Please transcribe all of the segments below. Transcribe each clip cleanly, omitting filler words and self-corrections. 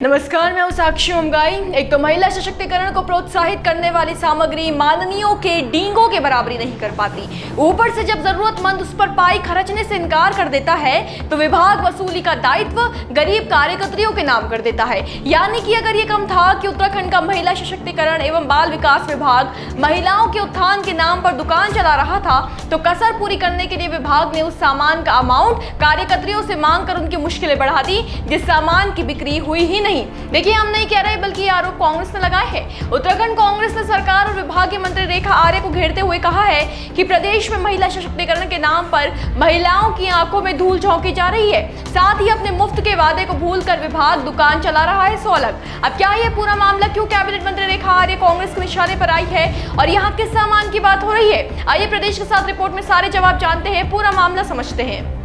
नमस्कार, मैं हूं साक्षी उमगाई। एक तो महिला सशक्तिकरण को प्रोत्साहित करने वाली सामग्री माननीयों के डींगों के बराबरी नहीं कर पाती। ऊपर से जब जरूरतमंद उस पर पाई खर्चने से इनकार कर देता है तो विभाग वसूली का दायित्व गरीब कार्यकर्त्रियों के नाम कर देता है। यानी कि अगर ये कम था कि उत्तराखंड का महिला सशक्तिकरण एवं बाल विकास विभाग महिलाओं के उत्थान के नाम पर दुकान चला रहा था, तो कसर पूरी करने के लिए विभाग ने उस सामान का अमाउंट कार्यकर्त्रियों से मांग कर उनकी मुश्किलें बढ़ा दी, जिस सामान की बिक्री हुई ही नहीं। देखिए, हम नहीं कह रहे बल्कि ये आरोप कांग्रेस ने लगाए हैं। उत्तराखंड कांग्रेस ने सरकार और विभागीय मंत्री रेखा आर्य को घेरते हुए कहा है कि प्रदेश में महिला सशक्तिकरण के नाम पर महिलाओं की आंखों में धूल झोंकी जा रही है। साथ ही अपने मुफ्त के वादे को भूलकर विभाग दुकान चला रहा है 100 अलग। अब क्या ये पूरा मामला क्यों कैबिनेट मंत्री रेखा आर्य कांग्रेस के निशाने पर आई है और यहाँ किस सामान की बात हो रही है? आइए प्रदेश के साथ रिपोर्ट में सारे जवाब जानते हैं, पूरा मामला समझते हैं।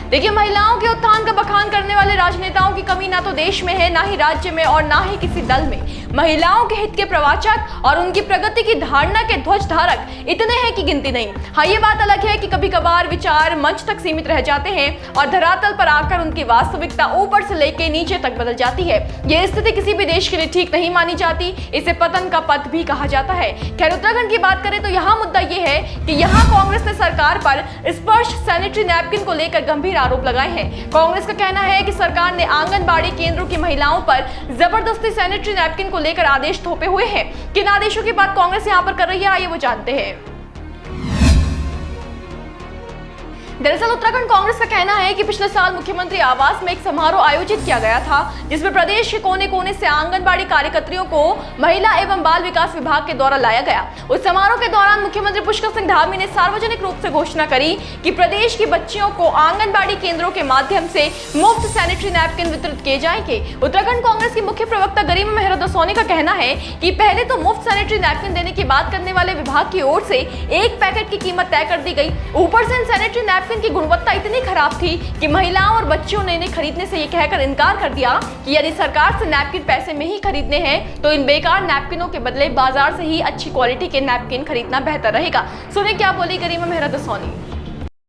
देखिए, महिलाओं के उत्थान का बखान करने वाले राजनेताओं की कमी ना तो देश में है, ना ही राज्य में और ना ही किसी दल में। महिलाओं के हित के प्रवाचक और उनकी प्रगति की धारणा के ध्वज धारक इतने हैं कि गिनती नहीं। हाँ, ये बात अलग है कि कभी कभार विचार मंच तक सीमित रह जाते हैं और धरातल पर आकर उनकी वास्तविकता ऊपर से लेकर नीचे तक बदल जाती है। ये स्थिति किसी भी देश के लिए ठीक नहीं मानी जाती, इसे पतन का पथ भी कहा जाता है। खैर, उत्तराखंड की बात करें तो यहाँ मुद्दा ये है कि यहाँ कांग्रेस ने सरकार पर स्पर्श सैनिटरी नैपकिन को लेकर गंभीर आरोप लगाए हैं। कांग्रेस का कहना है कि सरकार ने आंगनबाड़ी केंद्रों की महिलाओं पर जबरदस्ती सैनिटरी नैपकिन को लेकर आदेश थोपे हुए हैं। किन आदेशों की बात कांग्रेस यहां पर कर रही है, आइए वो जानते हैं। दरअसल उत्तराखंड कांग्रेस का कहना है कि पिछले साल मुख्यमंत्री आवास में एक समारोह आयोजित किया गया था, जिसमें प्रदेश के कोने कोने से आंगनबाड़ी कार्यकर्त्रियों को महिला एवं बाल विकास विभाग के द्वारा लाया गया। उस समारोह के दौरान मुख्यमंत्री पुष्कर सिंह धामी ने सार्वजनिक रूप से घोषणा करी कि प्रदेश की बच्चियों को आंगनबाड़ी केंद्रों के माध्यम से मुफ्त सैनिटरी नैपकिन वितरित किए जाएंगे। उत्तराखंड कांग्रेस की मुख्य प्रवक्ता गरिमा मेहरा दसोनी का कहना है कि पहले तो मुफ्त सैनिटरी नैपकिन देने की बात करने वाले विभाग की ओर से एक पैकेट की कीमत तय कर दी गई। ऊपर से सैनिटरी नैपकिन की गुणवत्ता इतनी खराब थी कि महिलाओं और बच्चियों ने इन्हें खरीदने से ये कहकर इनकार कर दिया कि यदि सरकार से नैपकिन पैसे में ही खरीदने हैं तो इन बेकार नैपकिनों के बदले बाजार से ही अच्छी क्वालिटी के नैपकिन खरीदना बेहतर रहेगा। सुने क्या बोली गरिमा मेहरा दसोनी।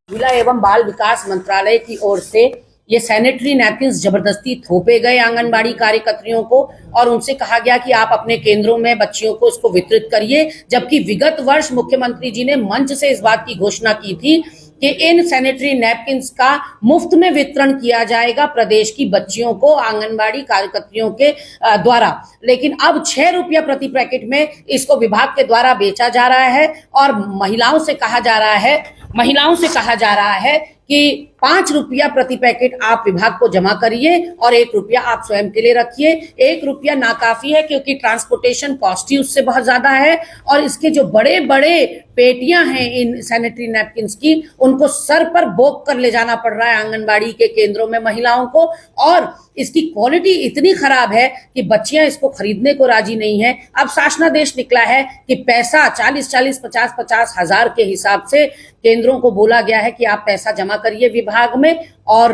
महिला एवं बाल विकास मंत्रालय की ओर से ये सैनिटरी नैपकिन जबरदस्ती थोपे गए आंगनबाड़ी कार्यकर्त्रियों को और उनसे कहा गया कि आप अपने केंद्रों में बच्चियों को इसको वितरित करिए, जबकि विगत वर्ष मुख्यमंत्री जी ने मंच से इस बात की घोषणा की थी कि इन सैनिटरी नैपकिन्स का मुफ्त में वितरण किया जाएगा प्रदेश की बच्चियों को आंगनबाड़ी कार्यकर्त्रियों के द्वारा। लेकिन अब 6 रुपया प्रति पैकेट में इसको विभाग के द्वारा बेचा जा रहा है और महिलाओं से कहा जा रहा है कि 5 रुपया प्रति पैकेट आप विभाग को जमा करिए और 1 रुपया आप स्वयं के लिए रखिए। 1 रुपया नाकाफी है क्योंकि ट्रांसपोर्टेशन कॉस्ट ही उससे बहुत ज्यादा है और इसके जो बड़े बड़े पेटियां हैं इन सैनिटरी नैपकिन्स की, उनको सर पर बोक कर ले जाना पड़ रहा है आंगनबाड़ी के केंद्रों में महिलाओं को और इसकी क्वालिटी इतनी खराब है कि बच्चियां इसको खरीदने को राजी नहीं है। अब शासनादेश निकला है कि पैसा 40-40, 50-50 हजार के हिसाब से केंद्रों को बोला गया है कि आप पैसा जमा करिए विभाग में और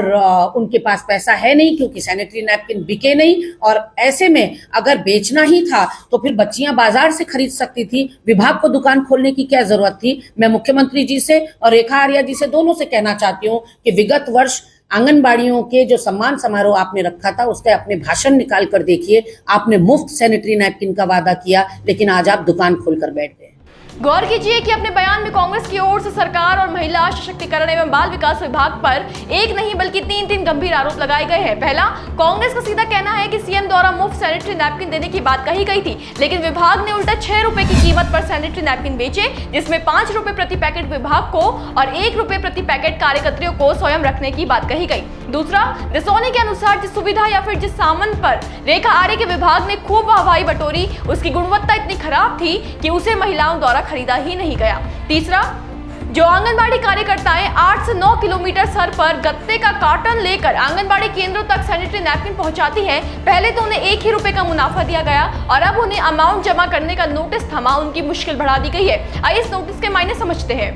उनके पास पैसा है नहीं क्योंकि सैनिटरी नैपकिन बिके नहीं और ऐसे में अगर बेचना ही था तो फिर बच्चियां बाजार से खरीद सकती थी, विभाग को दुकान खोलने की क्या जरूरत थी। मैं मुख्यमंत्री जी से और रेखा आर्या जी से दोनों से कहना चाहती हूँ कि विगत वर्ष आंगनबाड़ियों के जो सम्मान समारोह आपने रखा था उसका अपने भाषण निकाल कर देखिए। आपने मुफ्त सैनिटरी नैपकिन का वादा किया लेकिन आज आप दुकान खोलकर बैठ गए। गौर कीजिए कि अपने बयान में कांग्रेस की ओर से सरकार और महिला सशक्तिकरण एवं बाल विकास विभाग पर एक नहीं बल्कि 3 गंभीर आरोप लगाए गए हैं। पहला, कांग्रेस का सीधा कहना है कि सीएम द्वारा मुफ्त सैनिटरी नैपकिन देने की बात कही गई थी, लेकिन विभाग ने उल्टा 6 रुपए की कीमत पर सैनिटरी नैपकिन बेचे, जिसमें 5 रुपए प्रति पैकेट विभाग को और 1 रुपए प्रति पैकेट कार्यकर्त्रियों को स्वयं रखने की बात कही गई। दूसरा, दसोनी के अनुसार जिस सुविधा या फिर जिस सामान पर रेखा आर्य के विभाग ने खूब वाहवाही बटोरी, उसकी गुणवत्ता इतनी खराब थी कि उसे महिलाओं द्वारा खरीदा ही नहीं गया। तीसरा, जो आंगनबाड़ी कार्यकर्ताएं 8 से 9 किलोमीटर सर पर गत्ते का कार्टन लेकर आंगनबाड़ी केंद्रों तक सैनिटरी नैपकिन पहुंचाती हैं, पहले तो उन्हें 1 ही रुपए का मुनाफा दिया गया और अब उन्हें अमाउंट जमा करने का नोटिस थमा उनकी मुश्किल बढ़ा दी गई है। आइए इस नोटिस के मायने समझते हैं।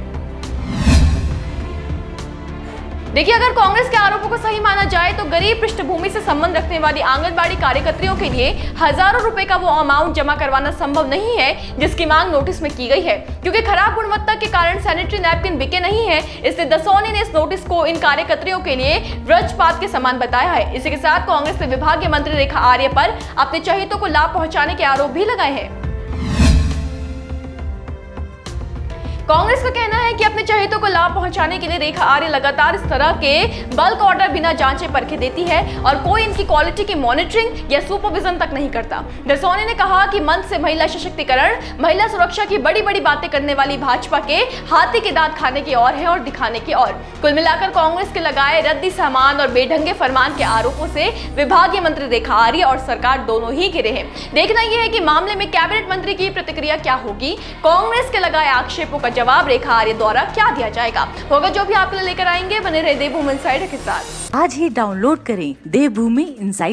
देखिए, अगर कांग्रेस के आरोपों को सही माना जाए तो गरीब पृष्ठभूमि से संबंध रखने वाली आंगनबाड़ी कार्यकर्तियों के लिए हजारों रुपए का वो अमाउंट जमा करवाना संभव नहीं है जिसकी मांग नोटिस में की गई है। क्योंकि खराब गुणवत्ता के कारण सैनिटरी नैपकिन बिके नहीं है, इसलिए दसौनी ने इस नोटिस को इन कार्यकर्तियों के लिए वज्रपात के समान बताया है। इसी के साथ कांग्रेस ने विभागीय मंत्री रेखा आर्य पर अपने चहेतों को लाभ पहुंचाने के आरोप भी लगाए हैं। कांग्रेस का कहना है कि अपने चहेतों को लाभ पहुंचाने के लिए रेखा आर्य लगातार इस तरह के बल्क ऑर्डर बिना जांचे परखे देती है और कोई इनकी क्वालिटी की मॉनिटरिंग या सुपरविजन तक नहीं करता। दसौनी ने कहा कि मंच से महिला सशक्तिकरण, महिला सुरक्षा की बड़ी बड़ी बातें करने वाली भाजपा के हाथी के दांत खाने की ओर है और दिखाने की ओर। कुल मिलाकर कांग्रेस के लगाए रद्दी सामान और बेढंगे फरमान के आरोपों से विभागीय मंत्री रेखा आर्य और सरकार दोनों ही घिरे हैं। देखना यह है कि मामले में कैबिनेट मंत्री की प्रतिक्रिया क्या होगी। कांग्रेस के लगाए आक्षेपों का जवाब रेखा आर्य द्वारा क्या दिया जाएगा होगा जो भी आपके लिए लेकर आएंगे। बने रहे देवभूमि इनसाइडर के साथ। आज ही डाउनलोड करें देवभूमि इनसाइडर।